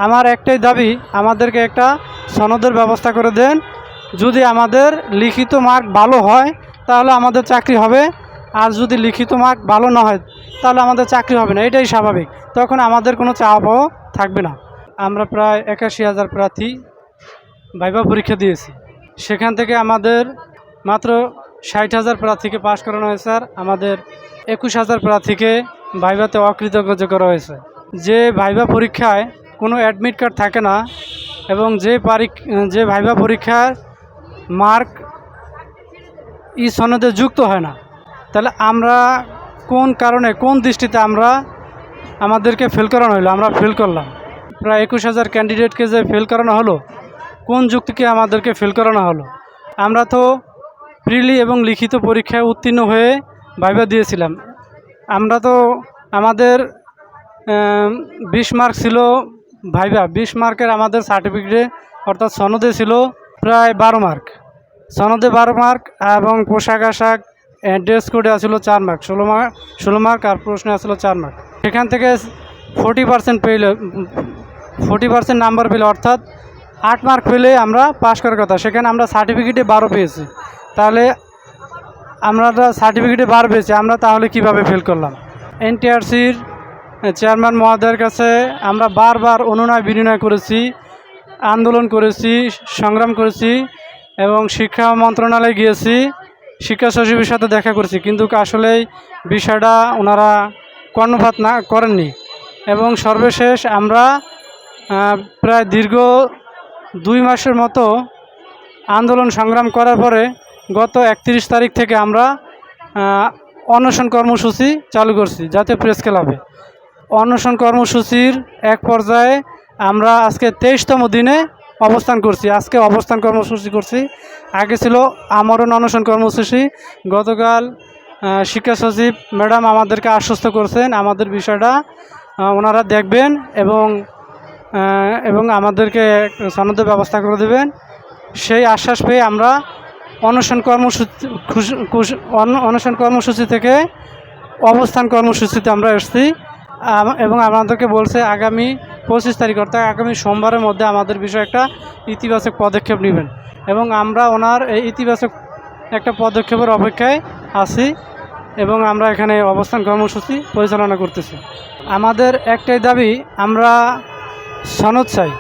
আমার একটাই দাবি, আমাদেরকে একটা সনদের ব্যবস্থা করে দেন। যদি আমাদের লিখিত মার্ক ভালো হয় তাহলে আমাদের চাকরি হবে, আর যদি লিখিত মার্ক ভালো না হয় তাহলে আমাদের চাকরি হবে না, এটাই স্বাভাবিক। তখন আমাদের কোনো চাওয়া পাওয়া থাকবে না। আমরা প্রায় ৮১,০০০ প্রার্থী ভাইভা পরীক্ষা দিয়েছি। সেখান থেকে আমাদের মাত্র ৬০,০০০ প্রার্থীকে পাশ করানো হয়েছে, আর আমাদের ২১,০০০ প্রার্থীকে ভাইভাতে অকৃতকার্য করা হয়েছে। যে ভাইভা পরীক্ষায় কোনো অ্যাডমিট কার্ড থাকে না এবং যে ভাইভা পরীক্ষার মার্ক সনদে যুক্ত হয় না, তাহলে আমরা কোন কারণে, কোন দৃষ্টিতে আমাদেরকে ফেল করানো হলো? আমরা ফেল করলাম। প্রায় ২১,০০০ ক্যান্ডিডেটকে যে ফেল করানো হলো, কোন যুক্তিকে আমাদেরকে ফেল করানো হলো? আমরা তো প্রিলি এবং লিখিত পরীক্ষায় উত্তীর্ণ হয়ে ভাইভা দিয়েছিলাম। আমরা তো আমাদের ২০ মার্ক ছিল ভাইভা, ২০ মার্কের আমাদের সার্টিফিকেটে অর্থাৎ সনদে ছিল প্রায় ১২ মার্ক। সনদে ১২ মার্ক এবং পোশাক আশাক ড্রেস কোডে আসলো 4 মার্ক, 16 মার্ক, আর প্রশ্নে আসলো 4 মার্ক। সেখান থেকে 40% পেলে, 40% নাম্বার পেলে অর্থাৎ 8 মার্ক পেলে আমরা পাশ করার কথা, সেখানে আমরা সার্টিফিকেটে 12 পেয়েছি। তাহলে আমরা সার্টিফিকেটে 12 পেয়েছি, আমরা তাহলে কিভাবে ফেল করলাম? এনটিআরসির চেয়ারম্যান মহোদয়ের কাছে আমরা বারবার অনুনয় বিনয় করেছি, আন্দোলন করেছি, সংগ্রাম করেছি এবং শিক্ষা মন্ত্রণালয়ে গিয়েছি, শিক্ষা সচিবের সাথে দেখা করেছি, কিন্তু আসলেই বিষয়টা ওনারা কর্ণপাত করেননি। এবং সর্বশেষ আমরা প্রায় দীর্ঘ 2 মাসের মতো আন্দোলন সংগ্রাম করার পরে গত 31 তারিখ থেকে আমরা অনশন কর্মসূচি চালু করছি জাতীয় প্রেস ক্লাবে। অনশন কর্মসূচির এক পর্যায়ে আমরা আজকে 23তম দিনে অবস্থান করছি। আজকে অবস্থান কর্মসূচি করছি, আগে ছিল আমরণ অনশন কর্মসূচি। গতকাল শিক্ষা সচিব ম্যাডাম আমাদেরকে আশ্বস্ত করছেন আমাদের বিষয়টা ওনারা দেখবেন এবং আমাদেরকে সনদের ব্যবস্থা করে দেবেন। সেই আশ্বাস পেয়ে আমরা অনশন কর্মসূচি থেকে অবস্থান কর্মসূচিতে আমরা এসেছি এবং আমাদেরকে বলছে আগামী 25 তারিখ অর্থাৎ আগামী সোমবারের মধ্যে আমাদের বিষয়ে একটা ইতিবাচক পদক্ষেপ নেবেন, এবং আমরা ওনার এই ইতিবাচক একটা পদক্ষেপের অপেক্ষায় আছি এবং আমরা এখানে অবস্থান কর্মসূচি পরিচালনা করতেছি। আমাদের একটাই দাবি, আমরা সনদ চাই,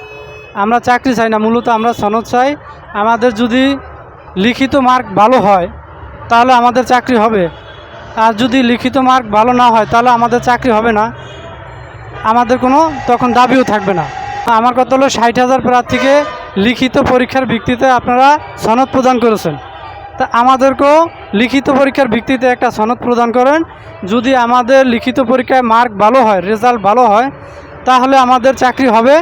আমরা চাকরি চাই না, মূলত আমরা সনদ চাই। আমাদের যদি লিখিত মার্ক ভালো হয় তাহলে আমাদের চাকরি হবে, আর যদি লিখিত মার্ক ভালো না হয় তাহলে আমাদের চাকরি হবে না, আমাদের কোনো তখন দাবিও থাকবে না। আমার কথা হলো ৬০,০০০ প্রার্থীকে লিখিত পরীক্ষার ভিত্তিতে আপনারা সনদ প্রদান করেছেন, তা আমাদেরকেও লিখিত পরীক্ষার ভিত্তিতে একটা সনদ প্রদান করেন। যদি আমাদের লিখিত পরীক্ষায় মার্ক ভালো হয়, রেজাল্ট ভালো হয়, তাহলে আমাদের চাকরি হবে,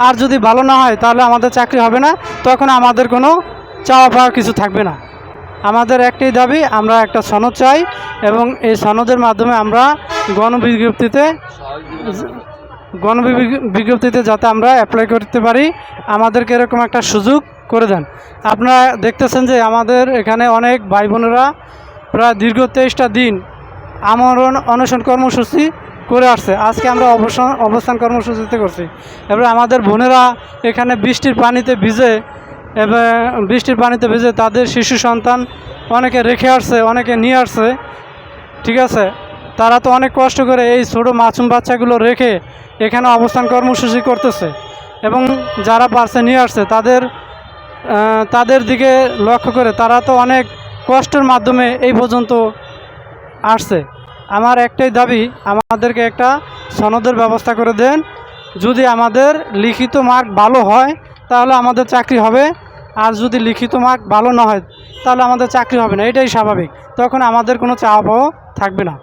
আর যদি ভালো না হয় তাহলে আমাদের চাকরি হবে না, তখন আমাদের কোনো চাওয়া পাওয়া কিছু থাকবে না। আমাদের একটাই দাবি, আমরা একটা সনদ চাই এবং এই সনদের মাধ্যমে আমরা গণবিজ্ঞপ্তিতে যাতে আমরা অ্যাপ্লাই করতে পারি, আমাদেরকে এরকম একটা সুযোগ করে দেন। আপনারা দেখতেছেন যে আমাদের এখানে অনেক ভাই বোনেরা প্রায় দীর্ঘ 23টা দিন আমরণ অনশন কর্মসূচি করে আসছে। আজকে আমরা অবস্থান কর্মসূচিতে করছি। এবার আমাদের বোনেরা এখানে বৃষ্টির পানিতে ভিজে তাদের শিশু সন্তান অনেকে রেখে আসছে, অনেকে নিয়ে আসছে, ঠিক আছে। তারা তো অনেক কষ্ট করে এই ছোটো মাসুম বাচ্চাগুলো রেখে এখানে অবস্থান কর্মসূচি করতেছে, এবং যারা পারছে নিয়ে আসছে তাদের দিকে লক্ষ্য করে তারা তো অনেক কষ্টের মাধ্যমে এই পর্যন্ত আসছে। আমার একটাই দাবি, আমাদেরকে একটা সনদের ব্যবস্থা করে দেন। যদি আমাদের লিখিত মার্ক ভালো হয় তাহলে আমাদের চাকরি হবে, আর যদি লিখিত মার্ক ভালো না হয় তাহলে আমাদের চাকরি হবে না, এটাই স্বাভাবিক। তখন আমাদের কোনো চাওয়া পাওয়া থাকবে না।